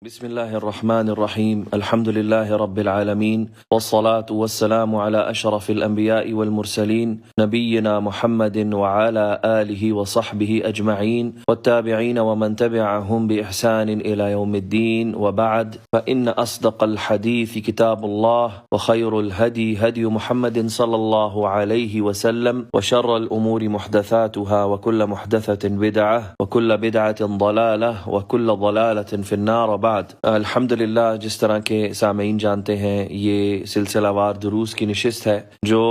بسم الله الرحمن الرحيم الحمد لله رب العالمين والصلاة والسلام على أشرف الأنبياء والمرسلين نبينا محمد وعلى آله وصحبه أجمعين والتابعين ومن تبعهم بإحسان إلى يوم الدين وبعد فإن أصدق الحديث كتاب الله وخير الهدي هدي محمد صلى الله عليه وسلم وشر الأمور محدثاتها وكل محدثة بدعة وكل بدعة ضلالة وكل ضلالة في النار بعد الحمدللہ جس طرح کے سامعین جانتے ہیں یہ سلسلہ وار دروس کی نشست ہے جو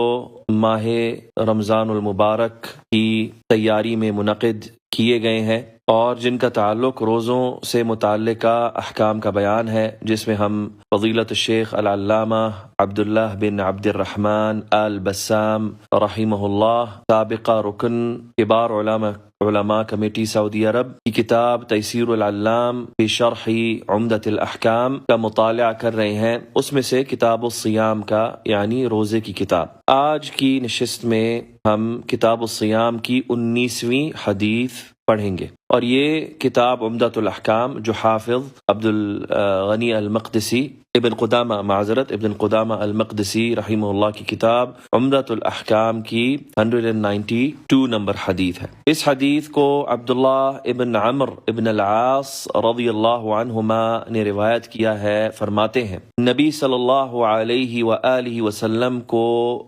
ماہ رمضان المبارک کی تیاری میں منعقد کیے گئے ہیں اور جن کا تعلق روزوں سے متعلقہ احکام کا بیان ہے، جس میں ہم فضیلت الشیخ العلامہ عبداللہ بن عبد الرحمن البسام رحمہ اللہ سابقہ رکن کبار علماء کمیٹی سعودی عرب کی کتاب تیسیر العلام فی شرح عمدۃ الاحکام کا مطالعہ کر رہے ہیں، اس میں سے کتاب الصیام کا یعنی روزے کی کتاب۔ آج کی نشست میں ہم کتاب الصیام کی 19ویں حدیث پڑھیں گے، اور یہ کتاب عمدۃ الاحکام جو حافظ عبد الغنی المقدسی ابن قدامہ المقدسی رحمہ اللہ کی کتاب عمدۃ الاحکام کی 192 نمبر حدیث ہے۔ اس حدیث کو عبداللہ ابن عمر ابن العاص رضی اللہ عنہما نے روایت کیا ہے، فرماتے ہیں نبی صلی اللہ علیہ وآلہ وسلم کو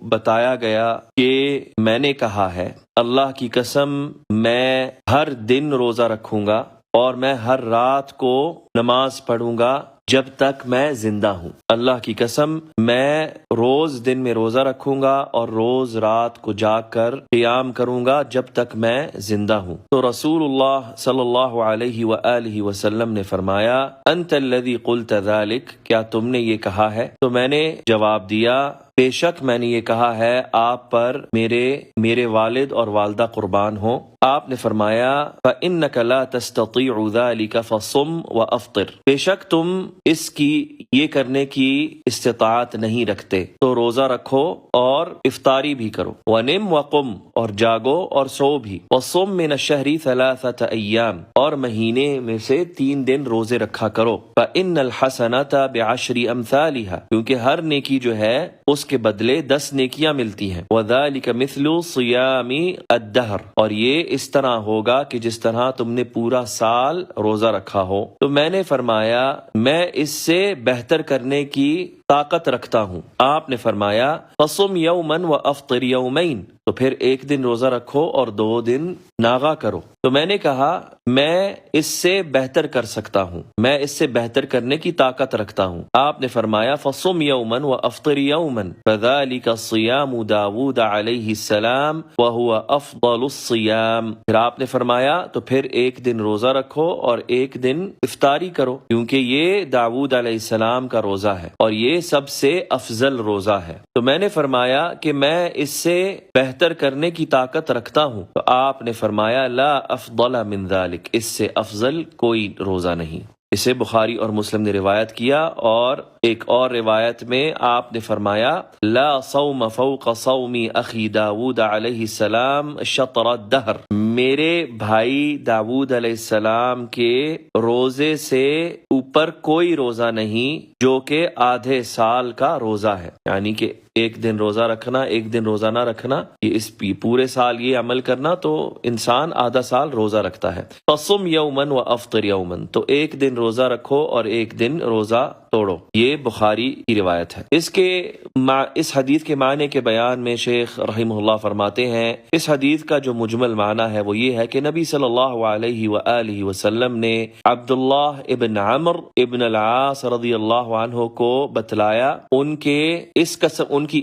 بتایا گیا کہ میں نے کہا ہے، اللہ کی قسم میں ہر دن روزہ رکھوں گا اور میں ہر رات کو نماز پڑھوں گا جب تک میں زندہ ہوں۔ اللہ کی قسم میں روز دن میں روزہ رکھوں گا اور روز رات کو جاگ کر قیام کروں گا جب تک میں زندہ ہوں۔ تو رسول اللہ صلی اللہ علیہ وآلہ وسلم نے فرمایا انت الذی قلت ذلک، کیا تم نے یہ کہا ہے؟ تو میں نے جواب دیا بے شک میں نے یہ کہا ہے، آپ پر میرے والد اور والدہ قربان ہوں۔ آپ نے فرمایا فَإِنَّكَ لَا تَسْتَطِيعُ ذَلِكَ فَصُمْ وَأَفْطِرْ، بے شک تم اس کی یہ کرنے کی استطاعت نہیں رکھتے تو روزہ رکھو اور افطاری بھی کرو۔ وَنِمْ وَقُمْ، اور جاگو اور سو بھی۔ وَصُمْ مِنَ الشَّهْرِ 3 أَيَّامٍ، اور مہینے میں سے 3 دن روزے رکھا کرو۔ فَإِنَّ الْحَسَنَةَ بِعَشْرِ أَمْثَالِهَا، کیونکہ ہر نیکی جو ہے اس کے بدلے 10 نیکیاں ملتی ہیں۔ وَذَلِكَ مِثْلُ صِيَامِ الدَّهْرِ، اور یہ اس طرح ہوگا کہ جس طرح تم نے پورا سال روزہ رکھا ہو۔ تو میں نے فرمایا میں اس سے بہتر کرنے کی طاقت رکھتا ہوں۔ آپ نے فرمایا فَصُمْ يَوْمًا وَأَفْطِرْ يَوْمَيْنِ، تو پھر 1 دن روزہ رکھو اور 2 دن ناغا کرو۔ تو میں نے کہا میں اس سے بہتر کر سکتا ہوں، میں اس سے بہتر کرنے کی طاقت رکھتا ہوں۔ آپ نے فرمایا فَصُمْ يَوْمًا وَأَفْطِرْ يَوْمًا فَذَلِكَ صِيَامُ داود علیہ السلام وَهُوَ أَفْضَلُ الصِّيَامِ، پھر آپ نے فرمایا تو پھر 1 دن روزہ رکھو اور 1 دن افطاری کرو، کیونکہ یہ داود علیہ السلام کا روزہ ہے اور یہ سب سے افضل روزہ ہے۔ تو میں نے فرمایا کہ میں اس سے بہتر کرنے کی طاقت رکھتا ہوں۔ تو آپ نے فرمایا لا افضل من ذلك، اس سے افضل کوئی روزہ نہیں۔ اسے بخاری اور مسلم نے روایت کیا، اور ایک اور روایت میں آپ نے فرمایا لا صوم فوق صوم اخی داود علیہ السلام شطر الدہر، میرے بھائی داود علیہ السلام کے روزے سے اوپر کوئی روزہ نہیں جو کہ آدھے سال کا روزہ ہے، یعنی کہ 1 دن روزہ رکھنا 1 دن روزہ نہ رکھنا، یہ اس پورے سال یہ عمل کرنا تو انسان آدھا سال روزہ رکھتا ہے۔ فصم یومن و افطر یومن، تو 1 دن روزہ رکھو اور 1 دن روزہ توڑو، یہ بخاری کی روایت ہے۔ اس حدیث کے معنی کے بیان میں شیخ رحمہ اللہ فرماتے ہیں اس حدیث کا جو مجمل معنی ہے وہ یہ ہے کہ نبی صلی اللہ علیہ وآلہ وسلم نے عبداللہ ابن عمر ابن العاص رضی اللہ عنہ کو بتلایا ان کی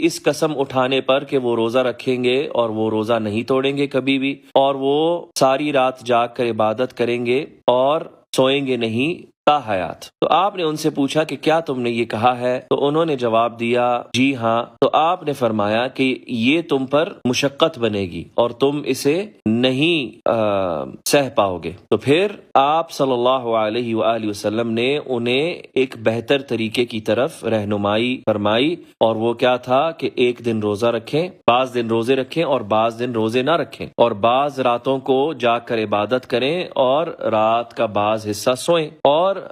اس قسم اٹھانے پر کہ وہ روزہ رکھیں گے اور وہ روزہ نہیں توڑیں گے کبھی بھی، اور وہ ساری رات جاگ کر عبادت کریں گے اور سوئیں گے نہیں تا حیات۔ تو آپ نے ان سے پوچھا کہ کیا تم نے یہ کہا ہے؟ تو انہوں نے جواب دیا جی ہاں۔ تو آپ نے فرمایا کہ یہ تم پر مشقت بنے گی اور تم اسے نہیں سہ پاؤ گے۔ تو پھر آپ صلی اللہ علیہ وآلہ وسلم نے انہیں ایک بہتر طریقے کی طرف رہنمائی فرمائی، اور وہ کیا تھا کہ 1 دن روزہ رکھیں، بعض دن روزے رکھیں اور بعض دن روزے نہ رکھیں، اور بعض راتوں کو جاگ کر عبادت کریں اور رات کا بعض حصہ سوئیں، اور اور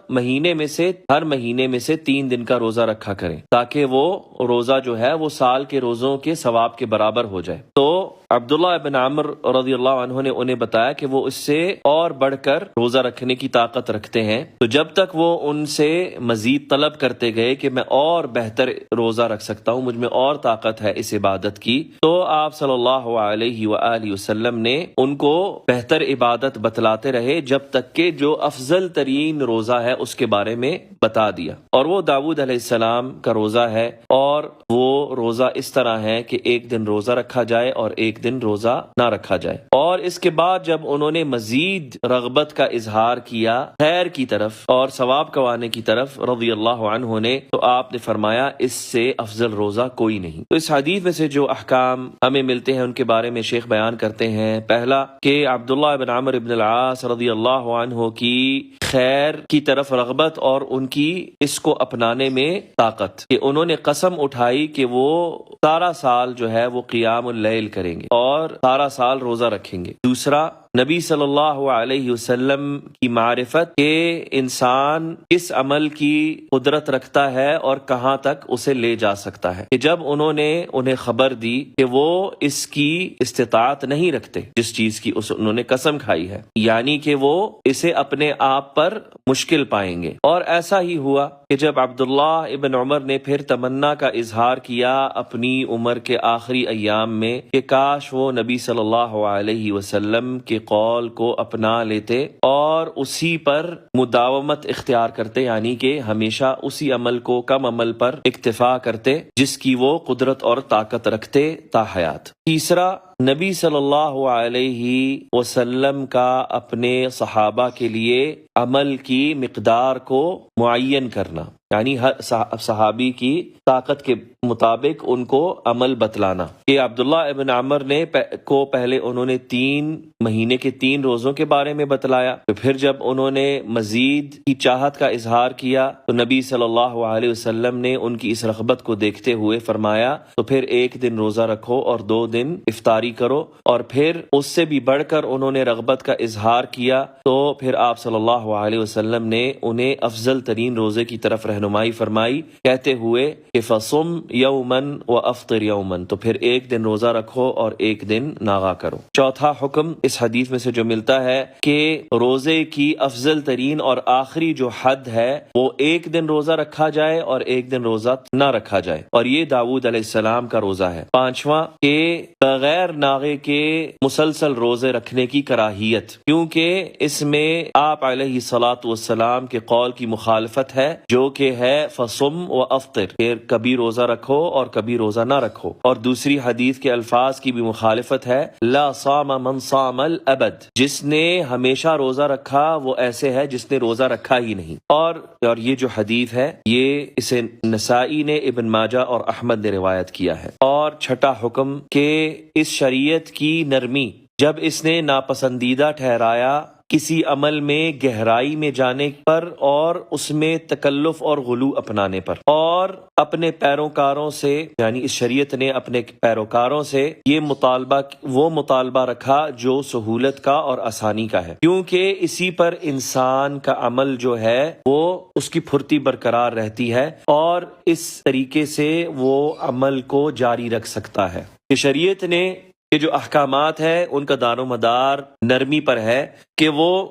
ہر مہینے میں سے 3 دن کا روزہ رکھا کریں تاکہ وہ روزہ جو ہے وہ سال کے روزوں کے ثواب کے برابر ہو جائے۔ تو عبداللہ ابن عمر رضی اللہ عنہ نے انہیں بتایا کہ وہ اس سے اور بڑھ کر روزہ رکھنے کی طاقت رکھتے ہیں، تو جب تک وہ ان سے مزید طلب کرتے گئے کہ میں اور بہتر روزہ رکھ سکتا ہوں، مجھ میں اور طاقت ہے اس عبادت کی، تو آپ صلی اللہ علیہ وآلہ وسلم نے ان کو بہتر عبادت بتلاتے رہے جب تک کہ جو افضل ترین روزہ ہے اس کے بارے میں بتا دیا، اور وہ داؤد علیہ السلام کا روزہ ہے، اور وہ روزہ اس طرح ہے کہ ایک دن روزہ رکھا جائے اور ایک دن روزہ نہ رکھا جائے۔ اور اس کے بعد جب انہوں نے مزید رغبت کا اظہار کیا خیر کی طرف اور ثواب کمانے کی طرف رضی اللہ عنہ نے، تو آپ نے فرمایا اس سے افضل روزہ کوئی نہیں۔ تو اس حدیث میں سے جو احکام ہمیں ملتے ہیں ان کے بارے میں شیخ بیان کرتے ہیں۔ پہلا کہ عبداللہ بن عمرو بن العاص رضی اللہ عنہ کی خیر کی طرف رغبت اور ان کی اس کو اپنانے میں طاقت، کہ انہوں نے قسم اٹھائی کہ وہ سارا سال جو ہے وہ قیام اللیل کریں گے اور سارا سال روزہ رکھیں گے۔ دوسرا، نبی صلی اللہ علیہ وسلم کی معرفت کہ انسان کس عمل کی قدرت رکھتا ہے اور کہاں تک اسے لے جا سکتا ہے، کہ جب انہوں نے انہیں خبر دی کہ وہ اس کی استطاعت نہیں رکھتے جس چیز کی انہوں نے قسم کھائی ہے، یعنی کہ وہ اسے اپنے آپ پر مشکل پائیں گے۔ اور ایسا ہی ہوا کہ جب عبداللہ ابن عمر نے پھر تمنا کا اظہار کیا اپنی عمر کے آخری ایام میں کہ کاش وہ نبی صلی اللہ علیہ وسلم کے قول کو اپنا لیتے اور اسی پر مداومت اختیار کرتے، یعنی کہ ہمیشہ اسی عمل کو کم عمل پر اکتفا کرتے جس کی وہ قدرت اور طاقت رکھتے تا حیات۔ تیسرا، نبی صلی اللہ علیہ وسلم کا اپنے صحابہ کے لیے عمل کی مقدار کو معین کرنا، یعنی ہر صحابی کی طاقت کے مطابق ان کو عمل بتلانا، کہ عبداللہ ابن عمر نے کو پہلے انہوں نے 3 مہینے کے 3 روزوں کے بارے میں بتلایا، تو پھر جب انہوں نے مزید کی چاہت کا اظہار کیا تو نبی صلی اللہ علیہ وسلم نے ان کی اس رغبت کو دیکھتے ہوئے فرمایا تو پھر 1 دن روزہ رکھو اور 2 دن افطاری کرو، اور پھر اس سے بھی بڑھ کر انہوں نے رغبت کا اظہار کیا تو پھر آپ صلی اللہ علیہ وسلم نے انہیں افضل ترین روزے کی طرف رہنمائی فرمائی، کہتے ہوئے کہ فصم یومن و افطر یومن، تو پھر 1 دن روزہ رکھو اور 1 دن ناغا کرو۔ چوتھا حکم اس حدیث میں سے جو ملتا ہے کہ روزے کی افضل ترین اور آخری جو حد ہے وہ 1 دن روزہ رکھا جائے اور 1 دن روزہ نہ رکھا جائے، اور یہ داؤد علیہ السلام کا روزہ ہے۔ پانچواں کہ بغیر ناغے کے مسلسل روزے رکھنے کی کراہیت، کیونکہ اس میں آپ علیہ الصلاۃ والسلام کے قول کی مخالفت ہے جو کہ ہے فصم و افطر، کہ کبھی روزہ رکھو اور کبھی روزہ نہ رکھو، اور دوسری حدیث کے الفاظ کی بھی مخالفت ہے لا صام من صام الابد، جس نے ہمیشہ روزہ رکھا وہ ایسے ہے جس نے روزہ رکھا ہی نہیں۔ اور یہ جو حدیث ہے یہ اسے نسائی نے، ابن ماجہ اور احمد نے روایت کیا ہے۔ اور چھٹا حکم کہ اس شریعت کی نرمی جب اس نے ناپسندیدہ ٹھہرایا کسی عمل میں گہرائی میں جانے پر اور اس میں تکلف اور غلو اپنانے پر، اور اپنے پیروکاروں سے، یعنی اس شریعت نے اپنے پیروکاروں سے یہ مطالبہ رکھا جو سہولت کا اور آسانی کا ہے، کیونکہ اسی پر انسان کا عمل جو ہے وہ اس کی پھرتی برقرار رہتی ہے اور اس طریقے سے وہ عمل کو جاری رکھ سکتا ہے۔ کہ شریعت نے یہ جو احکامات ہیں ان کا دار و مدار نرمی پر ہے کہ وہ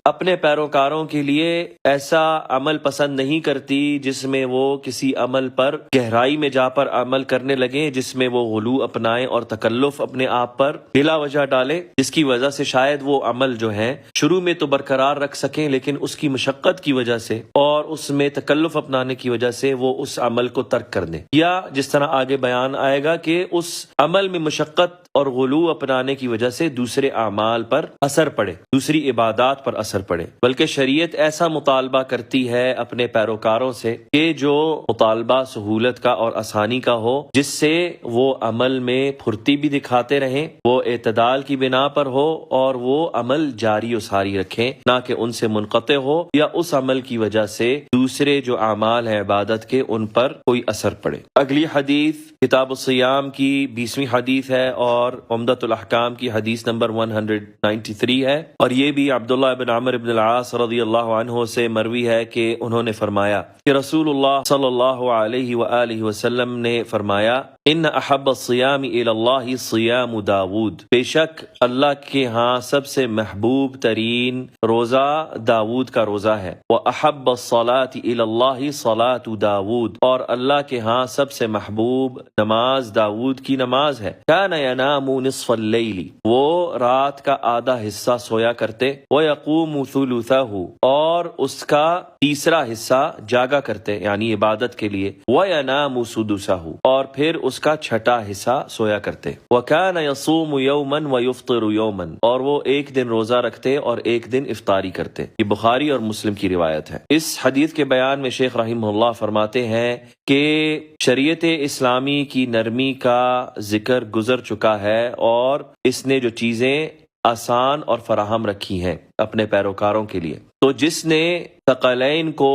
اپنے پیروکاروں کے لیے ایسا عمل پسند نہیں کرتی جس میں وہ کسی عمل پر گہرائی میں جا پر عمل کرنے لگیں، جس میں وہ غلو اپنائیں اور تکلف اپنے آپ پر بلا وجہ ڈالیں، جس کی وجہ سے شاید وہ عمل جو ہیں شروع میں تو برقرار رکھ سکیں لیکن اس کی مشقت کی وجہ سے اور اس میں تکلف اپنانے کی وجہ سے وہ اس عمل کو ترک کر دیں، یا جس طرح آگے بیان آئے گا کہ اس عمل میں مشقت اور غلو اپنانے کی وجہ سے دوسرے اعمال پر اثر پڑے، دوسری عبادات پر اثر پڑے۔ بلکہ شریعت ایسا مطالبہ کرتی ہے اپنے پیروکاروں سے کہ جو مطالبہ سہولت کا اور آسانی کا ہو، جس سے وہ عمل میں پھرتی بھی دکھاتے رہیں، وہ اعتدال کی بنا پر ہو اور وہ عمل جاری و ساری رکھیں، نہ کہ ان سے منقطع ہو یا اس عمل کی وجہ سے دوسرے جو اعمال ہیں عبادت کے ان پر کوئی اثر پڑے۔ اگلی حدیث کتاب الصیام کی 20ویں حدیث ہے اور عمدۃ الاحکام کی حدیث نمبر 193 ہے، اور یہ بھی عبداللہ بن عمرو بن العاص رضی اللہ عنہ سے مروی ہے کہ انہوں نے فرمایا کہ رسول اللہ صلی اللہ علیہ وآلہ وسلم نے فرمایا ان احب الصیام الی اللہ صیام داود، بے شک اللہ کے ہاں سب سے محبوب ترین روزہ داود کا روزہ ہے، وَأَحَبَّ الصَّلَاةِ إِلَى اللَّهِ صَلَاةُ داود، اور اللہ کے ہاں سب سے محبوب نماز داود کی نماز ہے، كَانَ يَنَامُ نِصْفَ اللَّيْلِ، وہ رات کا آدھا حصہ سویا کرتے، وَيَقُومُ ثُلُثَهُ، اور اس کا تیسرا حصہ جاگا کرتے یعنی عبادت کے لیے، وَيَنَامُ سُدُسَهُ، اور پھر اس کا چھٹا حصہ سویا کرتے، وَكَانَ يَصُومُ يَوْمًا وَيُفْطِرُ يَوْمًا، اور وہ ایک دن روزہ رکھتے اور ایک دن افطاری کرتے۔ یہ بخاری اور مسلم کی روایت ہے۔ اس حدیث کے بیان میں شیخ رحمہ اللہ فرماتے ہیں کہ شریعت اسلامی کی نرمی کا ذکر گزر چکا ہے، اور اس نے جو چیزیں آسان اور فراہم رکھی ہیں اپنے پیروکاروں کے لیے، تو جس نے ثقلین کو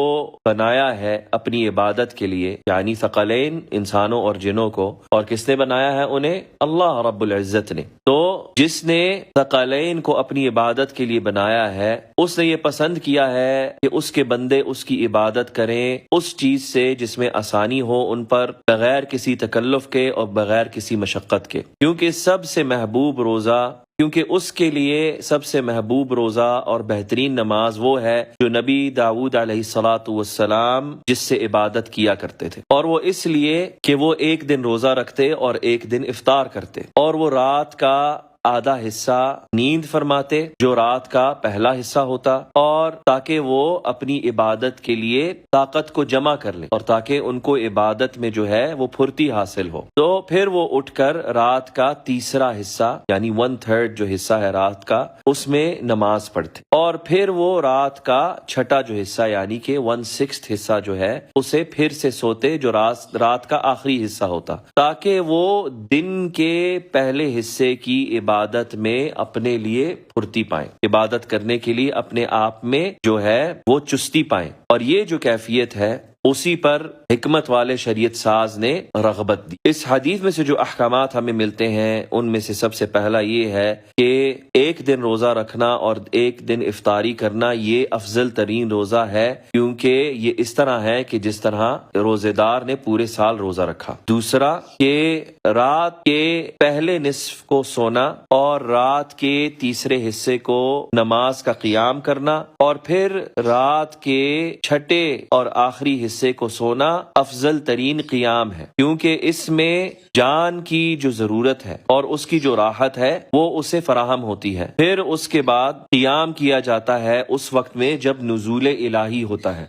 بنایا ہے اپنی عبادت کے لیے، یعنی ثقلین انسانوں اور جنوں کو، اور کس نے بنایا ہے انہیں؟ اللہ رب العزت نے۔ تو جس نے ثقلین کو اپنی عبادت کے لیے بنایا ہے، اس نے یہ پسند کیا ہے کہ اس کے بندے اس کی عبادت کریں اس چیز سے جس میں آسانی ہو ان پر، بغیر کسی تکلف کے اور بغیر کسی مشقت کے، کیونکہ سب سے محبوب روزہ، کیونکہ اس کے لیے سب سے محبوب روزہ اور بہترین نماز وہ ہے جو نبی داؤد علیہ السلام جس سے عبادت کیا کرتے تھے، اور وہ اس لیے کہ وہ ایک دن روزہ رکھتے اور ایک دن افطار کرتے، اور وہ رات کا آدھا حصہ نیند فرماتے جو رات کا پہلا حصہ ہوتا، اور تاکہ وہ اپنی عبادت کے لیے طاقت کو جمع کر لیں اور تاکہ ان کو عبادت میں جو ہے وہ پھرتی حاصل ہو، تو پھر وہ اٹھ کر رات کا تیسرا حصہ یعنی 1/3 جو حصہ ہے رات کا، اس میں نماز پڑھتے، اور پھر وہ رات کا چھٹا جو حصہ یعنی کہ 1/6 حصہ جو ہے اسے پھر سے سوتے جو رات کا آخری حصہ ہوتا، تاکہ وہ دن کے پہلے حصے کی عبادت میں اپنے لیے پھرتی پائیں، عبادت کرنے کے لیے اپنے آپ میں جو ہے وہ چستی پائیں، اور یہ جو کیفیت ہے اسی پر حکمت والے شریعت ساز نے رغبت دی۔ اس حدیث میں سے جو احکامات ہمیں ملتے ہیں ان میں سے سب سے پہلا یہ ہے کہ ایک دن روزہ رکھنا اور ایک دن افطاری کرنا یہ افضل ترین روزہ ہے، کیونکہ یہ اس طرح ہے کہ جس طرح روزے دار نے پورے سال روزہ رکھا۔ دوسرا کہ رات کے پہلے نصف کو سونا اور رات کے تیسرے حصے کو نماز کا قیام کرنا، اور پھر رات کے چھٹے اور آخری حصے کو سونا افضل ترین قیام ہے، کیونکہ اس میں جان کی جو ضرورت ہے اور اس کی جو راحت ہے وہ اسے فراہم ہوتی ہے۔ پھر اس کے بعد قیام کیا جاتا ہے اس وقت میں جب نزول الہی ہوتا ہے،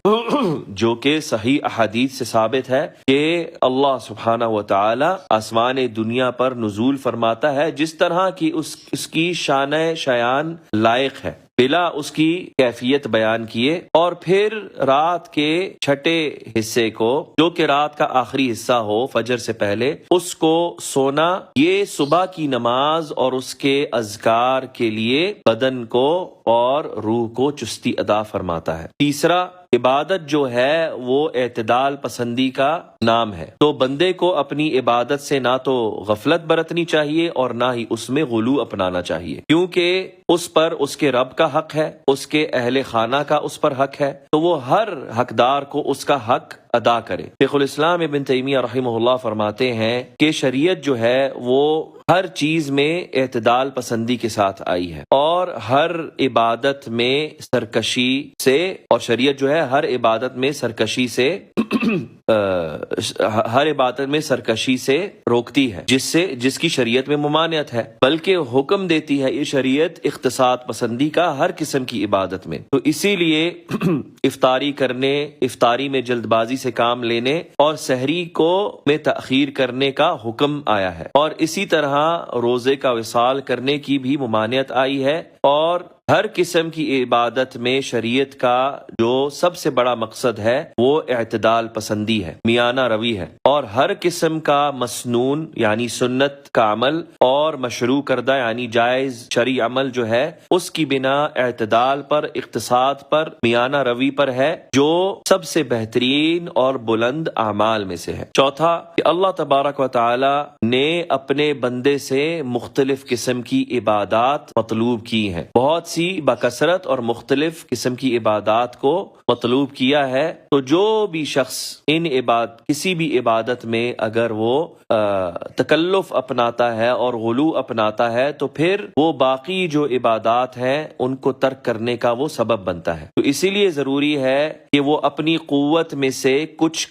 جو کہ صحیح احادیث سے ثابت ہے کہ اللہ سبحانہ و تعالی آسمان دنیا پر نزول فرماتا ہے جس طرح کی اس کی شان شیان لائق ہے، بلا اس کی کیفیت بیان کیے، اور پھر رات کے چھٹے حصے کو جو کہ رات کا آخری حصہ ہو فجر سے پہلے، اس کو سونا، یہ صبح کی نماز اور اس کے اذکار کے لیے بدن کو اور روح کو چستی عطا فرماتا ہے۔ تیسرا، عبادت جو ہے وہ اعتدال پسندی کا نام ہے، تو بندے کو اپنی عبادت سے نہ تو غفلت برتنی چاہیے اور نہ ہی اس میں غلو اپنانا چاہیے، کیونکہ اس پر اس کے رب کا حق ہے، اس کے اہل خانہ کا اس پر حق ہے، تو وہ ہر حقدار کو اس کا حق ادا کرے۔ شیخ الاسلام ابن تیمیہ رحمہ اللہ فرماتے ہیں کہ شریعت جو ہے وہ ہر چیز میں اعتدال پسندی کے ساتھ آئی ہے، اور ہر عبادت میں سرکشی سے، اور شریعت جو ہے ہر عبادت میں سرکشی سے ہر عبادت میں سرکشی سے روکتی ہے، جس کی شریعت میں ممانعت ہے، بلکہ حکم دیتی ہے یہ شریعت اقتصاد پسندی کا ہر قسم کی عبادت میں۔ تو اسی لیے افطاری کرنے، افطاری میں جلد بازی سے کام لینے اور سحری کو میں تاخیر کرنے کا حکم آیا ہے، اور اسی طرح روزے کا وصال کرنے کی بھی ممانعت آئی ہے، اور ہر قسم کی عبادت میں شریعت کا جو سب سے بڑا مقصد ہے وہ اعتدال پسندی ہے، میانہ روی ہے، اور ہر قسم کا مسنون یعنی سنت کا عمل اور مشروع کردہ یعنی جائز شرعی عمل جو ہے اس کی بنا اعتدال پر، اقتصاد پر، میانہ روی پر ہے، جو سب سے بہترین اور بلند اعمال میں سے ہے۔ چوتھا کہ اللہ تبارک و تعالی نے اپنے بندے سے مختلف قسم کی عبادات مطلوب کی ہیں، بہت سی بکثرت اور مختلف قسم کی عبادات کو مطلوب کیا ہے، تو جو بھی شخص کسی بھی عبادت میں اگر وہ تکلف اپناتا ہے اور غلو اپناتا ہے تو پھر وہ باقی جو عبادات ہیں ان کو ترک کرنے کا وہ سبب بنتا ہے۔ تو اسی لیے ضروری ہے کہ وہ اپنی قوت میں سے کچھ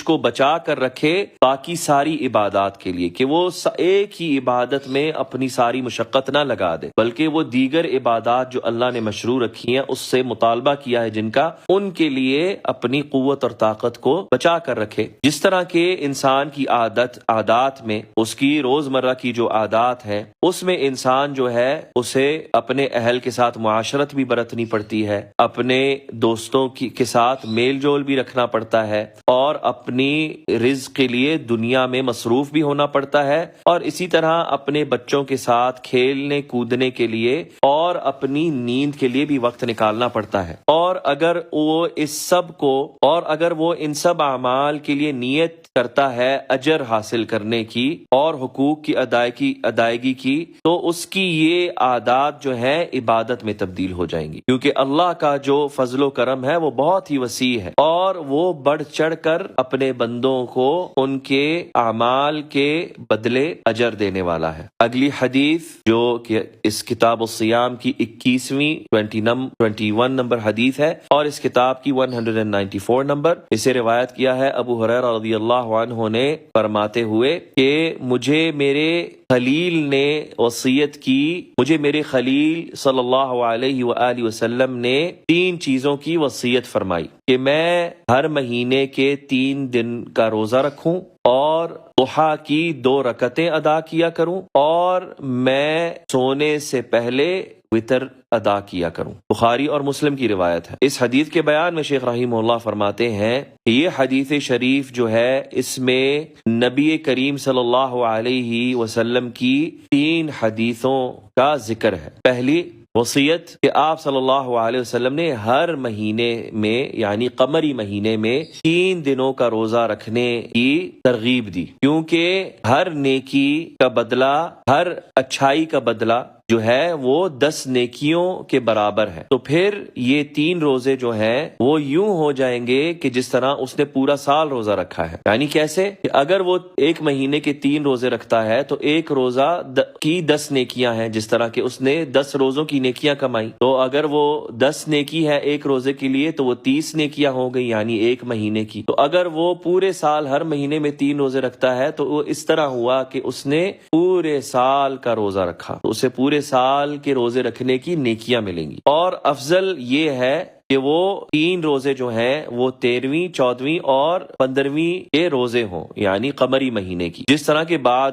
کو بچا کر رکھے باقی ساری عبادات کے لیے، کہ وہ ایک ہی عبادت میں اپنی ساری مشقت نہ لگا دے، بلکہ وہ دیگر عبادات جو اللہ نے مشروع رکھی ہیں اس سے مطالبہ کیا ہے جن کا، ان کے لیے اپنی قوت اور طاقت کو بچا کر رکھے۔ جس طرح کے انسان کی عادات میں اس کی روزمرہ کی جو عادات ہے اس میں انسان جو ہے اسے اپنے اہل کے ساتھ معاشرت بھی برتنی پڑتی ہے، اپنے دوستوں کے ساتھ میل جول بھی رکھنا پڑتا ہے، اور اپنی رزق کے لیے دنیا میں مصروف بھی ہونا پڑتا ہے، اور اسی طرح اپنے بچوں کے ساتھ کھیلنے کودنے کے لیے اور اپنی نیند کے لیے بھی وقت نکالنا پڑتا ہے۔ اور اگر وہ ان سب اعمال کے لیے نیت کرتا ہے اجر حاصل کرنے کی اور حقوق کی ادائیگی کی، تو اس کی یہ عادات جو ہے عبادت میں تبدیل ہو جائیں گی، کیونکہ اللہ کا جو فضل و کرم ہے وہ بہت ہی وسیع ہے، اور وہ بڑھ چڑھ کر اپنے بندوں کو ان کے اعمال کے بدلے اجر دینے والا ہے۔ اگلی حدیث جو کہ اس کتاب الصیام کی 21 نمبر حدیث ہے اور اس کتاب کی 194 نمبر، اسے روایت کیا ہے ابو ہریرہ رضی اللہ عنہ نے فرماتے ہوئے کہ مجھے میرے خلیل نے وصیت کی، مجھے میرے خلیل صلی اللہ علیہ وآلہ وسلم نے 3 چیزوں کی وصیت فرمائی کہ میں ہر مہینے کے 3 دن کا روزہ رکھوں، اور ضحیٰ کی 2 رکعتیں ادا کیا کروں، اور میں سونے سے پہلے وتر ادا کیا کروں۔ بخاری اور مسلم کی روایت ہے۔ اس حدیث کے بیان میں شیخ رحمہ اللہ فرماتے ہیں کہ یہ حدیث شریف جو ہے اس میں نبی کریم صلی اللہ علیہ وسلم کی 3 حدیثوں کا ذکر ہے۔ پہلی وصیت کہ آپ صلی اللہ علیہ وسلم نے ہر مہینے میں یعنی قمری مہینے میں 3 دنوں کا روزہ رکھنے کی ترغیب دی، کیونکہ ہر نیکی کا بدلہ، ہر اچھائی کا بدلہ جو ہے وہ 10 نیکیوں کے برابر ہے۔ تو پھر یہ 3 روزے جو ہیں وہ یوں ہو جائیں گے کہ جس طرح اس نے پورا سال روزہ رکھا ہے۔ یعنی کیسے کہ اگر وہ ایک مہینے کے 3 روزے رکھتا ہے تو ایک روزہ کی 10 نیکیاں ہیں، جس طرح کہ اس نے 10 روزوں کی نیکیاں کمائی، تو اگر وہ 10 نیکی ہے ایک روزے کے لیے تو وہ 30 نیکیاں ہو گئی یعنی ایک مہینے کی۔ تو اگر وہ پورے سال ہر مہینے میں 3 روزے رکھتا ہے تو وہ اس طرح ہوا کہ اس نے پورے سال کا روزہ رکھا، تو اسے پورے سال کے روزے رکھنے کی نیکیاں ملیں گی۔ اور افضل یہ ہے کہ وہ 3 روزے جو ہیں وہ 13ویں، 14ویں اور 15ویں کے روزے ہوں یعنی قمری مہینے کی، جس طرح کے بعد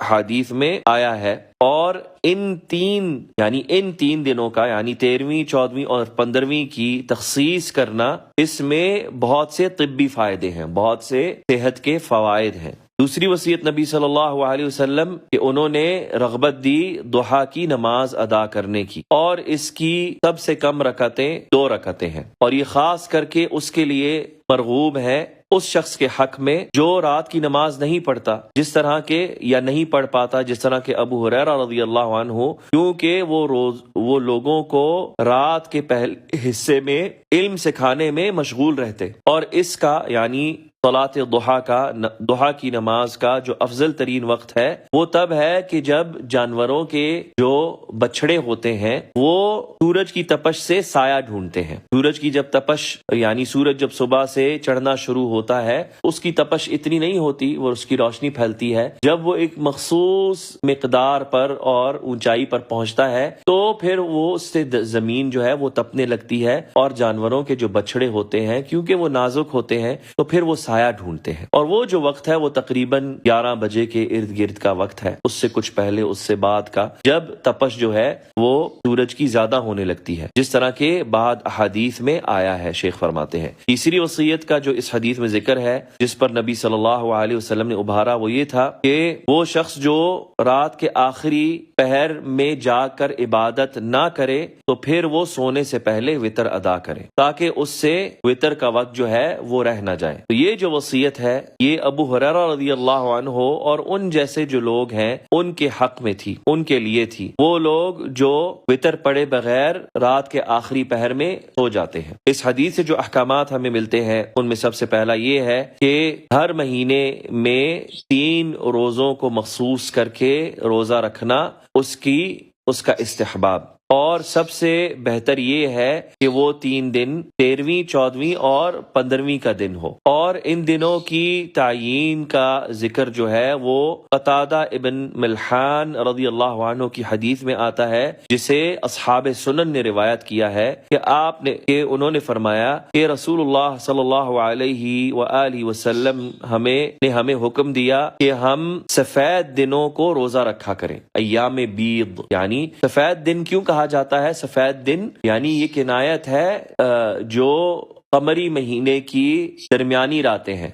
حدیث میں آیا ہے۔ اور ان 3 دنوں کا یعنی 13ویں، 14ویں اور 15ویں کی تخصیص کرنا، اس میں بہت سے طبی فائدے ہیں، بہت سے صحت کے فوائد ہیں۔ دوسری وصیت نبی صلی اللہ علیہ وسلم کہ انہوں نے رغبت دی ضحیٰ کی نماز ادا کرنے کی، اور اس کی سب سے کم رکعتیں 2 رکعتیں ہیں، اور یہ خاص کر کے اس کے لیے مرغوب ہے اس شخص کے حق میں جو رات کی نماز نہیں پڑھتا، جس طرح کے یا نہیں پڑھ پاتا، جس طرح کہ ابو ہریرہ رضی اللہ عنہ، کیونکہ وہ لوگوں کو رات کے پہلے حصے میں علم سکھانے میں مشغول رہتے، اور اس کا یعنی صلاۃ ضحیٰ کی نماز کا جو افضل ترین وقت ہے وہ تب ہے کہ جب جانوروں کے جو بچھڑے ہوتے ہیں وہ سورج کی تپش سے سایہ ڈھونڈتے ہیں۔ سورج کی جب تپش یعنی سورج جب صبح سے چڑھنا شروع ہوتا ہے اس کی تپش اتنی نہیں ہوتی، وہ اس کی روشنی پھیلتی ہے، جب وہ ایک مخصوص مقدار پر اور اونچائی پر پہنچتا ہے تو پھر وہ اس سے زمین جو ہے وہ تپنے لگتی ہے، اور جانوروں کے جو بچھڑے ہوتے ہیں کیونکہ وہ نازک ہوتے ہیں تو پھر وہ سایہ ڈھونڈتے ہیں، اور وہ جو وقت ہے وہ تقریباً 11 بجے کے ارد گرد کا وقت ہے، اس سے کچھ پہلے، اس سے بعد کا، جب تپش جو ہے وہ سورج کی زیادہ ہونے لگتی ہے، جس طرح کے بعد احادیث میں آیا ہے۔ شیخ فرماتے ہیں تیسری وصیت کا جو اس حدیث میں ذکر ہے، جس پر نبی صلی اللہ علیہ وسلم نے ابھارا، وہ یہ تھا کہ وہ شخص جو رات کے آخری پہر میں جا کر عبادت نہ کرے تو پھر وہ سونے سے پہلے وتر ادا کرے، تاکہ اس سے وتر کا وقت جو ہے وہ رہ نہ جائے۔ تو یہ جو وصیت ہے یہ ابو ہریرہ رضی اللہ عنہ اور ان جیسے جو لوگ ہیں ان کے حق میں تھی، ان کے لیے تھی، وہ لوگ جو وتر پڑے بغیر رات کے آخری پہر میں سو جاتے ہیں۔ اس حدیث سے جو احکامات ہمیں ملتے ہیں ان میں سب سے پہلا یہ ہے کہ ہر مہینے میں 3 روزوں کو مخصوص کر کے روزہ رکھنا، اس کا استحباب، اور سب سے بہتر یہ ہے کہ وہ 3 دن 13ویں، 14ویں اور 15ویں کا دن ہو، اور ان دنوں کی تعیین کا ذکر جو ہے وہ قتادہ ابن ملحان رضی اللہ عنہ کی حدیث میں آتا ہے، جسے اصحاب سنن نے روایت کیا ہے کہ انہوں نے فرمایا کہ رسول اللہ صلی اللہ علیہ وآلہ وسلم نے ہمیں حکم دیا کہ ہم سفید دنوں کو روزہ رکھا کریں، ایام بیض، یعنی سفید دن کیوں کہا جاتا ہے سفید دن؟ یعنی یہ کنایت ہے جو قمری مہینے کی درمیانی راتیں ہیں،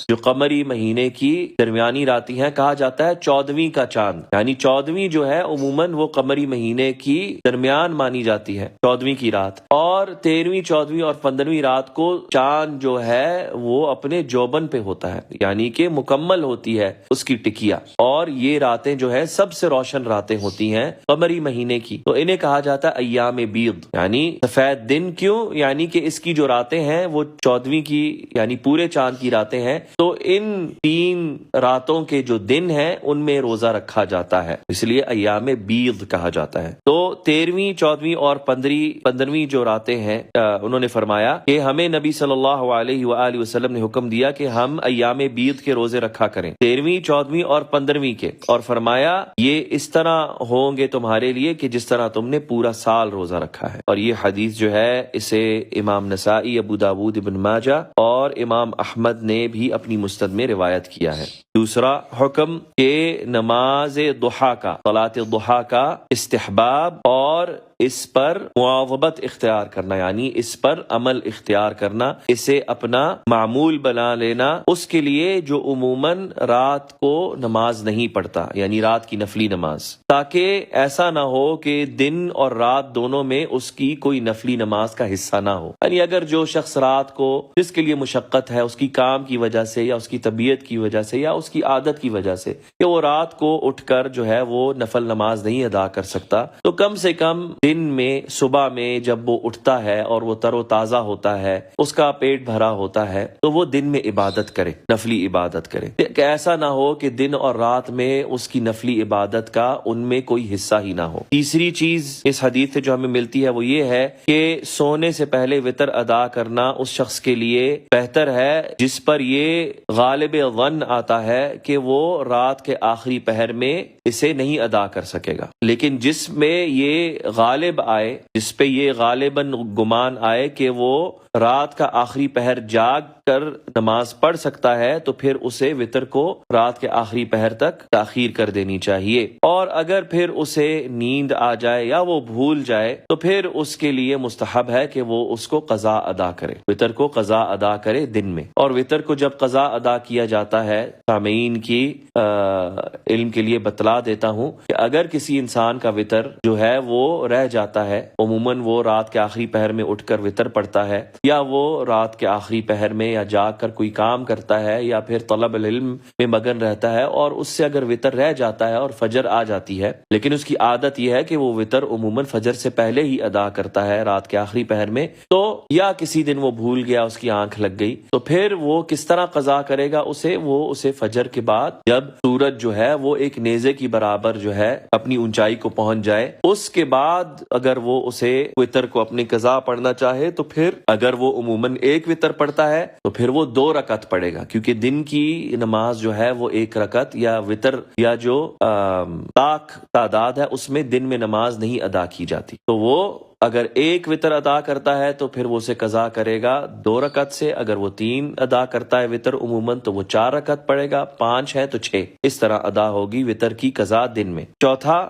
جو قمری مہینے کی درمیانی راتیں ہیں، کہا جاتا ہے 14ویں کا چاند، یعنی 14ویں جو ہے عموماً وہ قمری مہینے کی درمیان مانی جاتی ہے، 14ویں کی رات، اور 13ویں، 14ویں اور 15ویں رات کو چاند جو ہے وہ اپنے جوبن پہ ہوتا ہے، یعنی کہ مکمل ہوتی ہے اس کی ٹکیا، اور یہ راتیں جو ہے سب سے روشن راتیں ہوتی ہیں قمری مہینے کی، تو انہیں کہا جاتا ہے ایام بیض، یعنی سفید دن۔ کیوں؟ یعنی کہ اس کی جو راتیں ہیں وہ 14ویں کی یعنی پورے چاند کی راتیں ہیں، تو ان 3 راتوں کے جو دن ہیں ان میں روزہ رکھا جاتا ہے، اس لیے ایام بیض کہا جاتا ہے۔ تو 13ویں، 14ویں اور 15ویں جو راتیں ہیں، انہوں نے فرمایا کہ ہمیں نبی صلی اللہ علیہ وآلہ وسلم نے حکم دیا کہ ہم ایام بیض کے روزے رکھا کریں، 13ویں، 14ویں اور 15ویں کے، اور فرمایا یہ اس طرح ہوں گے تمہارے لیے کہ جس طرح تم نے پورا سال روزہ رکھا ہے۔ اور یہ حدیث جو ہے اسے امام نسائی، ابو داود، ابن ماجہ اور امام احمد نے بھی اپنی مسند میں روایت کیا ہے۔ دوسرا حکم کہ نماز ضحیٰ کا، صلاۃ الضحیٰ کا استحباب اور اس پر مواظبت اختیار کرنا، یعنی اس پر عمل اختیار کرنا، اسے اپنا معمول بنا لینا، اس کے لیے جو عموماً رات کو نماز نہیں پڑھتا، یعنی رات کی نفلی نماز، تاکہ ایسا نہ ہو کہ دن اور رات دونوں میں اس کی کوئی نفلی نماز کا حصہ نہ ہو۔ یعنی اگر جو شخص رات کو، جس کے لیے مشقت ہے اس کی کام کی وجہ سے یا اس کی طبیعت کی وجہ سے یا اس کی عادت کی وجہ سے، کہ وہ رات کو اٹھ کر جو ہے وہ نفل نماز نہیں ادا کر سکتا، تو کم سے کم دن میں، صبح میں جب وہ اٹھتا ہے اور وہ تر و تازہ ہوتا ہے، اس کا پیٹ بھرا ہوتا ہے، تو وہ دن میں عبادت کرے، نفلی عبادت کرے، کہ ایسا نہ ہو کہ دن اور رات میں اس کی نفلی عبادت کا ان میں کوئی حصہ ہی نہ ہو۔ تیسری چیز اس حدیث سے جو ہمیں ملتی ہے وہ یہ ہے کہ سونے سے پہلے وتر ادا کرنا اس شخص کے لیے بہتر ہے جس پر یہ غالب ظن آتا ہے کہ وہ رات کے آخری پہر میں اسے نہیں ادا کر سکے گا، لیکن جس میں یہ غالب آئے، جس پہ یہ غالباً گمان آئے کہ وہ رات کا آخری پہر جاگ کر نماز پڑھ سکتا ہے، تو پھر اسے وتر کو رات کے آخری پہر تک تاخیر کر دینی چاہیے، اور اگر پھر اسے نیند آ جائے یا وہ بھول جائے تو پھر اس کے لیے مستحب ہے کہ وہ اس کو قضا ادا کرے، وتر کو قضا ادا کرے دن میں۔ اور وتر کو جب قضا ادا کیا جاتا ہے، سامعین کی علم کے لیے بتلا دیتا ہوں کہ اگر کسی انسان کا وتر جو ہے وہ رہ جاتا ہے، عموماً وہ رات کے آخری پہر میں اٹھ کر وتر پڑھتا ہے، یا وہ رات کے آخری پہر میں یا جاگ کر کوئی کام کرتا ہے یا پھر طلب العلم میں مگن رہتا ہے، اور اس سے اگر وتر رہ جاتا ہے اور فجر آ جاتی ہے، لیکن اس کی عادت یہ ہے کہ وہ وتر عموماً فجر سے پہلے ہی ادا کرتا ہے رات کے آخری پہر میں، تو یا کسی دن وہ بھول گیا، اس کی آنکھ لگ گئی، تو پھر وہ کس طرح قضا کرے گا؟ اسے فجر کے بعد جب سورج جو ہے وہ ایک نیزے کی برابر جو ہے اپنی اونچائی کو پہنچ جائے، اس کے بعد اگر وہ اسے وتر کو اپنی قضا پڑھنا چاہے تو پھر اگر وہ عموماً 1 وتر پڑھتا ہے تو پھر وہ 2 رکعت پڑھے گا، کیونکہ دن کی نماز جو ہے وہ 1 رکعت یا وتر یا جو طاق تعداد ہے اس میں دن میں نماز نہیں ادا کی جاتی، تو وہ اگر ایک وطر ادا کرتا ہے تو پھر وہ اسے قضا کرے گا 2 رکعت سے، اگر وہ 3 ادا کرتا ہے وطر عموماً تو وہ 4 رکعت پڑھے گا، 5 ہے تو 6، اس طرح ادا ہوگی وطر کی قضا دن میں۔ چوتھا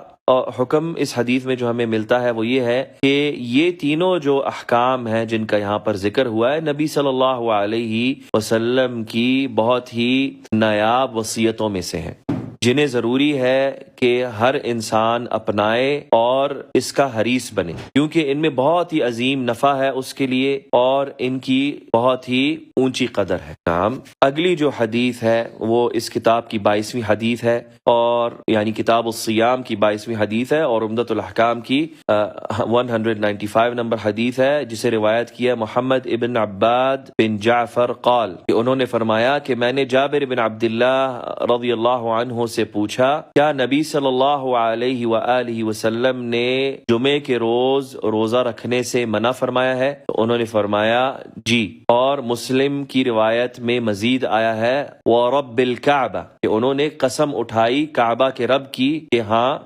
حکم اس حدیث میں جو ہمیں ملتا ہے وہ یہ ہے کہ یہ تینوں جو احکام ہیں جن کا یہاں پر ذکر ہوا ہے، نبی صلی اللہ علیہ وسلم کی بہت ہی نایاب وصیتوں میں سے ہیں، جنہیں ضروری ہے کہ ہر انسان اپنائے اور اس کا حریص بنے، کیونکہ ان میں بہت ہی عظیم نفع ہے اس کے لیے اور ان کی بہت ہی اونچی قدر ہے۔ نعم، اگلی جو حدیث ہے وہ اس کتاب کی 22ویں حدیث ہے، اور یعنی کتاب الصیام کی 22ویں حدیث ہے، اور عمدۃ الاحکام کی 195 نمبر حدیث ہے، جسے روایت کیا محمد ابن عباد بن جعفر قال، کہ انہوں نے فرمایا کہ میں نے جابر بن عبداللہ رضی اللہ عنہ سے پوچھا، کیا نبی صلی اللہ علیہ وآلہ وسلم نے جمعے کے روز روزہ رکھنے سے منع فرمایا ہے؟ تو انہوں نے فرمایا جی، اور مسلم کی روایت میں مزید آیا ہے وَرَبِّ الْكَعْبَةِ، کہ انہوں نے قسم اٹھائی کعبہ کے رب کی کہ ہاں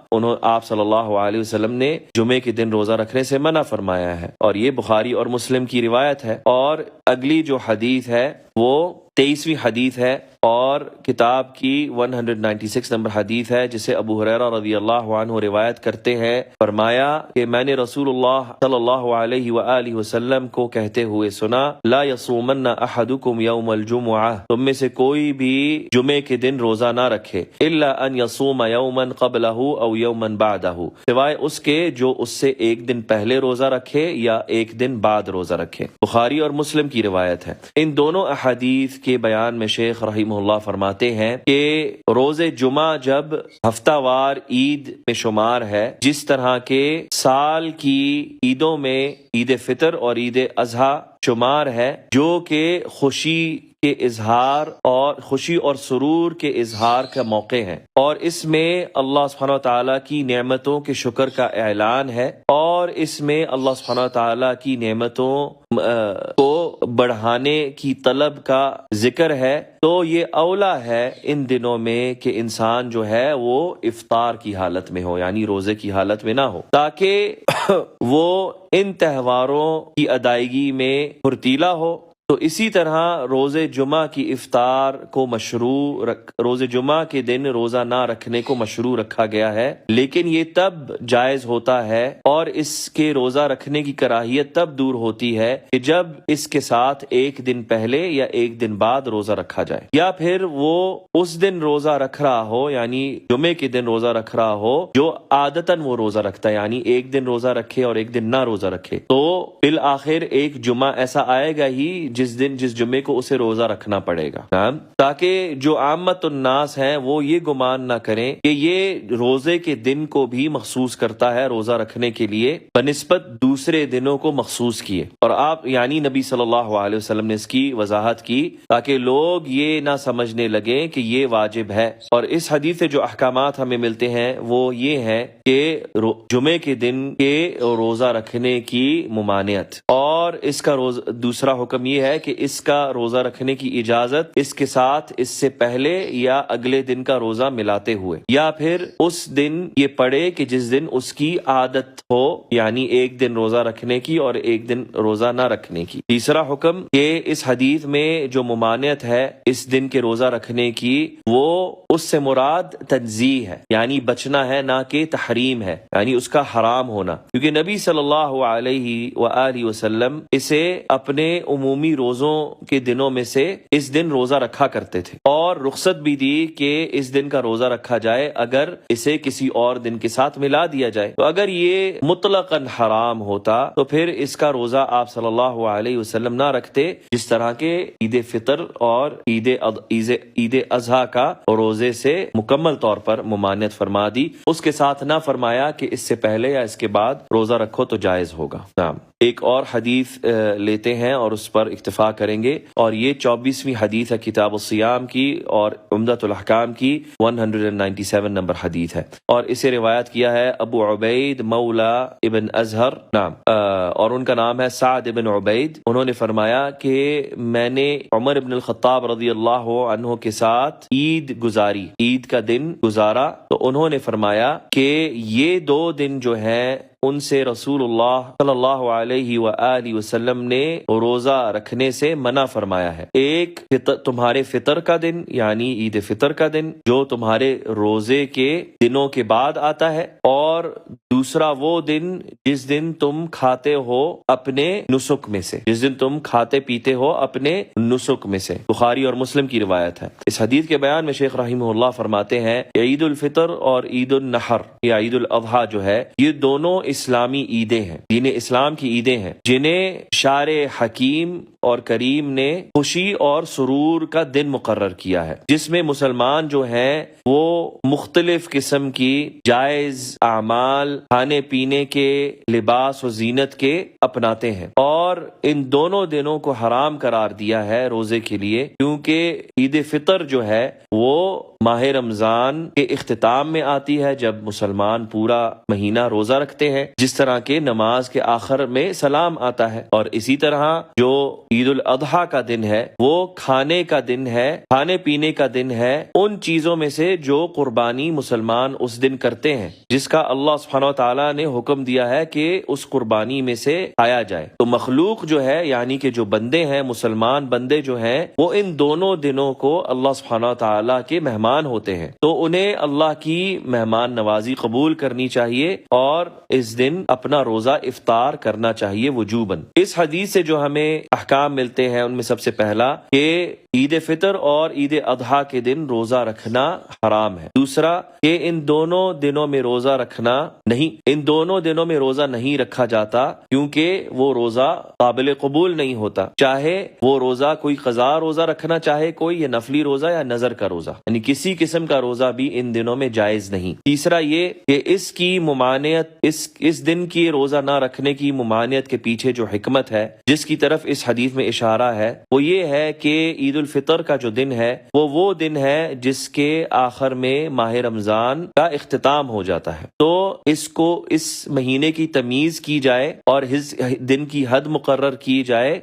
آپ صلی اللہ علیہ وسلم نے جمعے کے دن روزہ رکھنے سے منع فرمایا ہے، اور یہ بخاری اور مسلم کی روایت ہے۔ اور اگلی جو حدیث ہے وہ 23ویں حدیث ہے اور کتاب کی 196 نمبر حدیث ہے، جسے ابو ہریرہ رضی اللہ عنہ روایت کرتے ہیں، فرمایا کہ میں نے رسول اللہ صلی اللہ علیہ وآلہ وسلم کو کہتے ہوئے سنا، لا یصومن احدکم یوم الجمعہ، تم میں سے کوئی بھی جمعے کے دن روزہ نہ رکھے، الا ان یصوم یوما قبلہ او یوما بعدہ، سوائے اس کے جو اس سے ایک دن پہلے روزہ رکھے یا ایک دن بعد روزہ رکھے۔ بخاری اور مسلم کی روایت ہے۔ ان دونوں احادیث کے بیان میں شیخ رحمہ اللہ فرماتے ہیں کہ روز جمعہ جب ہفتہ وار عید میں شمار ہے، جس طرح کے سال کی عیدوں میں عید فطر اور عید اضحیٰ شمار ہے، جو کہ خوشی کے اظہار اور خوشی اور سرور کے اظہار کا موقع ہے، اور اس میں اللہ سبحانہ وتعالیٰ کی نعمتوں کے شکر کا اعلان ہے، اور اس میں اللہ سبحانہ وتعالیٰ کی نعمتوں کو بڑھانے کی طلب کا ذکر ہے، تو یہ اولا ہے ان دنوں میں کہ انسان جو ہے وہ افطار کی حالت میں ہو، یعنی روزے کی حالت میں نہ ہو، تاکہ وہ ان تہواروں کی ادائیگی میں پھرتیلا ہو۔ تو اسی طرح روز جمعہ کی افطار کو روز جمعہ کے دن روزہ نہ رکھنے کو مشروع رکھا گیا ہے، لیکن یہ تب جائز ہوتا ہے اور اس کے روزہ رکھنے کی کراہیت تب دور ہوتی ہے کہ جب اس کے ساتھ ایک دن پہلے یا ایک دن بعد روزہ رکھا جائے، یا پھر وہ اس دن روزہ رکھ رہا ہو، یعنی جمعے کے دن روزہ رکھ رہا ہو جو عادتاً وہ روزہ رکھتا ہے، یعنی ایک دن روزہ رکھے اور ایک دن نہ روزہ رکھے، تو بالآخر ایک جمعہ ایسا آئے گا ہی جس جمعے کو اسے روزہ رکھنا پڑے گا، تاکہ جو عامت الناس ہیں وہ یہ گمان نہ کریں کہ یہ روزے کے دن کو بھی مخصوص کرتا ہے روزہ رکھنے کے لیے بنسبت دوسرے دنوں کو مخصوص کیے، اور آپ یعنی نبی صلی اللہ علیہ وسلم نے اس کی وضاحت کی تاکہ لوگ یہ نہ سمجھنے لگیں کہ یہ واجب ہے۔ اور اس حدیث سے جو احکامات ہمیں ملتے ہیں وہ یہ ہے کہ جمعے کے دن کے روزہ رکھنے کی ممانعت، اور اس کا دوسرا حکم یہ ہے کہ اس کا روزہ رکھنے کی اجازت اس کے ساتھ اس سے پہلے یا اگلے دن کا روزہ ملاتے ہوئے، یا پھر اس دن یہ پڑے کہ جس دن اس کی عادت ہو، یعنی ایک دن روزہ رکھنے کی اور ایک دن روزہ نہ رکھنے کی۔ تیسرا حکم کہ اس حدیث میں جو ممانعت ہے اس دن کے روزہ رکھنے کی، وہ اس سے مراد تنزیہ ہے، یعنی بچنا ہے، نہ کہ تحریم ہے، یعنی اس کا حرام ہونا، کیونکہ نبی صلی اللہ علیہ وآلہ وسلم اسے اپنے عمومی روزوں کے دنوں میں سے اس دن روزہ رکھا کرتے تھے، اور رخصت بھی دی کہ اس دن کا روزہ رکھا جائے اگر اسے کسی اور دن کے ساتھ ملا دیا جائے۔ تو اگر یہ مطلقاً حرام ہوتا تو پھر اس کا روزہ آپ صلی اللہ علیہ وسلم نہ رکھتے، جس طرح کے عید فطر اور عید اضحیٰ کا روزے سے مکمل طور پر ممانعت فرما دی، اس کے ساتھ نہ فرمایا کہ اس سے پہلے یا اس کے بعد روزہ رکھو تو جائز ہوگا۔ ایک اور حدیث لیتے ہیں اور اس پر اکتفا کریں گے، اور یہ 24ویں حدیث ہے کتاب الصیام کی اور عمدۃ الاحکام کی 197 نمبر حدیث ہے، اور اسے روایت کیا ہے ابو عبید مولا ابن ازہر نام، اور ان کا نام ہے سعد ابن عبید۔ انہوں نے فرمایا کہ میں نے عمر ابن الخطاب رضی اللہ عنہ کے ساتھ عید کا دن گزارا، تو انہوں نے فرمایا کہ یہ 2 دن جو ہیں ان سے رسول اللہ صلی اللہ علیہ وآلہ وسلم نے روزہ رکھنے سے منع فرمایا ہے۔ ایک تمہارے فطر کا دن یعنی عید فطر کا دن جو تمہارے روزے کے دنوں کے بعد آتا ہے، اور دوسرا وہ دن جس دن تم کھاتے ہو اپنے نسک میں سے، جس دن تم کھاتے پیتے ہو اپنے نسک میں سے۔ بخاری اور مسلم کی روایت ہے۔ اس حدیث کے بیان میں شیخ رحمہ اللہ فرماتے ہیں کہ عید الفطر اور عید النحر یا عید الاضحیٰ جو ہے یہ دونوں اسلامی عیدیں ہیں، دین اسلام کی عیدیں ہیں، جنہیں شارع حکیم اور کریم نے خوشی اور سرور کا دن مقرر کیا ہے، جس میں مسلمان جو ہیں وہ مختلف قسم کی جائز اعمال کھانے پینے کے، لباس و زینت کے اپناتے ہیں، اور ان دونوں دنوں کو حرام قرار دیا ہے روزے کے لیے، کیونکہ عید فطر جو ہے وہ ماہ رمضان کے اختتام میں آتی ہے جب مسلمان پورا مہینہ روزہ رکھتے ہیں، جس طرح کے نماز کے آخر میں سلام آتا ہے، اور اسی طرح جو عید الاضحیٰ کا دن ہے وہ کھانے کا دن ہے، کھانے پینے کا دن ہے، ان چیزوں میں سے جو قربانی مسلمان اس دن کرتے ہیں، جس کا اللہ سبحانہ و تعالیٰ نے حکم دیا ہے کہ اس قربانی میں سے کھایا جائے۔ تو مخلوق جو ہے یعنی کہ جو بندے ہیں، مسلمان بندے جو ہیں، وہ ان دونوں دنوں کو اللہ سبحانہ و تعالیٰ کے مہمان ہوتے ہیں، تو انہیں اللہ کی مہمان نوازی قبول کرنی چاہیے اور اس دن اپنا روزہ افطار کرنا چاہیے وجوباً۔ اس حدیث سے جو ہمیں احکام ملتے ہیں ان میں سب سے پہلا کہ عید فطر اور عید اضحیٰ کے دن روزہ رکھنا حرام ہے۔ دوسرا کہ ان دونوں دنوں میں روزہ رکھنا نہیں، ان دونوں دنوں میں روزہ نہیں رکھا جاتا، کیونکہ وہ روزہ قابل قبول نہیں ہوتا، چاہے وہ روزہ کوئی قضا روزہ رکھنا چاہے کوئی، یا نفلی روزہ یا نظر کا روزہ، یعنی کسی قسم کا روزہ بھی ان دنوں میں جائز نہیں۔ تیسرا یہ کہ اس کی ممانعت، اس دن کی روزہ نہ رکھنے کی ممانعت کے پیچھے جو حکمت ہے جس کی طرف اس حدیث میں اشارہ ہے وہ یہ ہے کہ عید الفطر کا جو دن ہے وہ دن ہے جس کے آخر میں ماہ رمضان کا اختتام ہو جاتا ہے، تو اس مہینے کی تمیز کی جائے اور اس دن کی حد مقرر کی جائے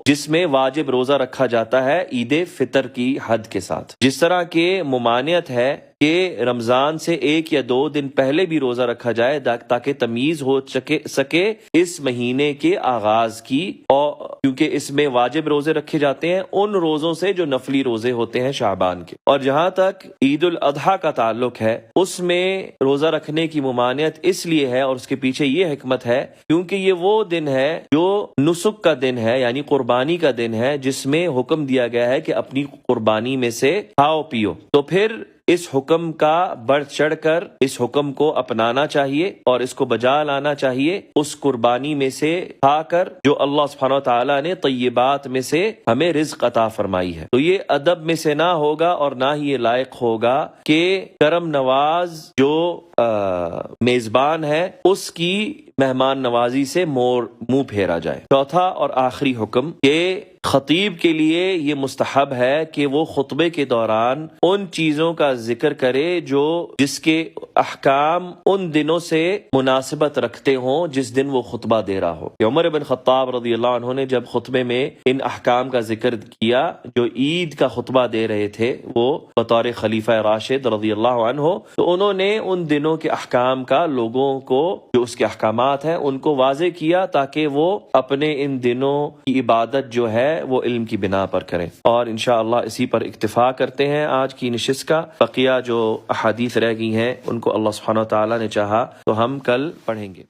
جس میں واجب روزہ رکھا جاتا ہے عید فطر کی حد کے ساتھ۔ جس طرح کے ممانعت ہے کہ رمضان سے 1 یا 2 دن پہلے بھی روزہ رکھا جائے تاکہ تمیز ہو سکے اس مہینے کے آغاز کی، اور کیونکہ اس میں واجب روزے رکھے جاتے ہیں ان روزوں سے جو نفلی روزے ہوتے ہیں شعبان کے۔ اور جہاں تک عید الاضحیٰ کا تعلق ہے اس میں روزہ رکھنے کی ممانعت اس لیے ہے اور اس کے پیچھے یہ حکمت ہے کیونکہ یہ وہ دن ہے جو نسک کا دن ہے یعنی قربانی کا دن ہے، جس میں حکم دیا گیا ہے کہ اپنی قربانی میں سے کھاؤ پیو، تو پھر اس حکم کا بڑھ چڑھ کر اس حکم کو اپنانا چاہیے اور اس کو بجا لانا چاہیے، اس قربانی میں سے کھا کر جو اللہ سبحانہ و تعالیٰ نے طیبات میں سے ہمیں رزق عطا فرمائی ہے۔ تو یہ ادب میں سے نہ ہوگا اور نہ ہی یہ لائق ہوگا کہ کرم نواز جو میزبان ہے اس کی مہمان نوازی سے منہ پھیرا جائے۔ چوتھا اور آخری حکم کہ خطیب کے لیے یہ مستحب ہے کہ وہ خطبے کے دوران ان چیزوں کا ذکر کرے جس کے احکام ان دنوں سے مناسبت رکھتے ہوں جس دن وہ خطبہ دے رہا ہو۔ عمر بن خطاب رضی اللہ عنہ نے جب خطبے میں ان احکام کا ذکر کیا جو عید کا خطبہ دے رہے تھے وہ بطور خلیفہ راشد رضی اللہ عنہ، تو انہوں نے ان دنوں کے احکام کا لوگوں کو جو اس کے احکامات ہیں ان کو واضح کیا تاکہ وہ اپنے ان دنوں کی عبادت جو ہے وہ علم کی بنا پر کریں، اور انشاءاللہ اسی پر اکتفا کرتے ہیں آج کی نشست کا۔ بقیہ جو احادیث رہ گئی ہیں ان کو اللہ سبحانہ و تعالیٰ نے چاہا تو ہم کل پڑھیں گے۔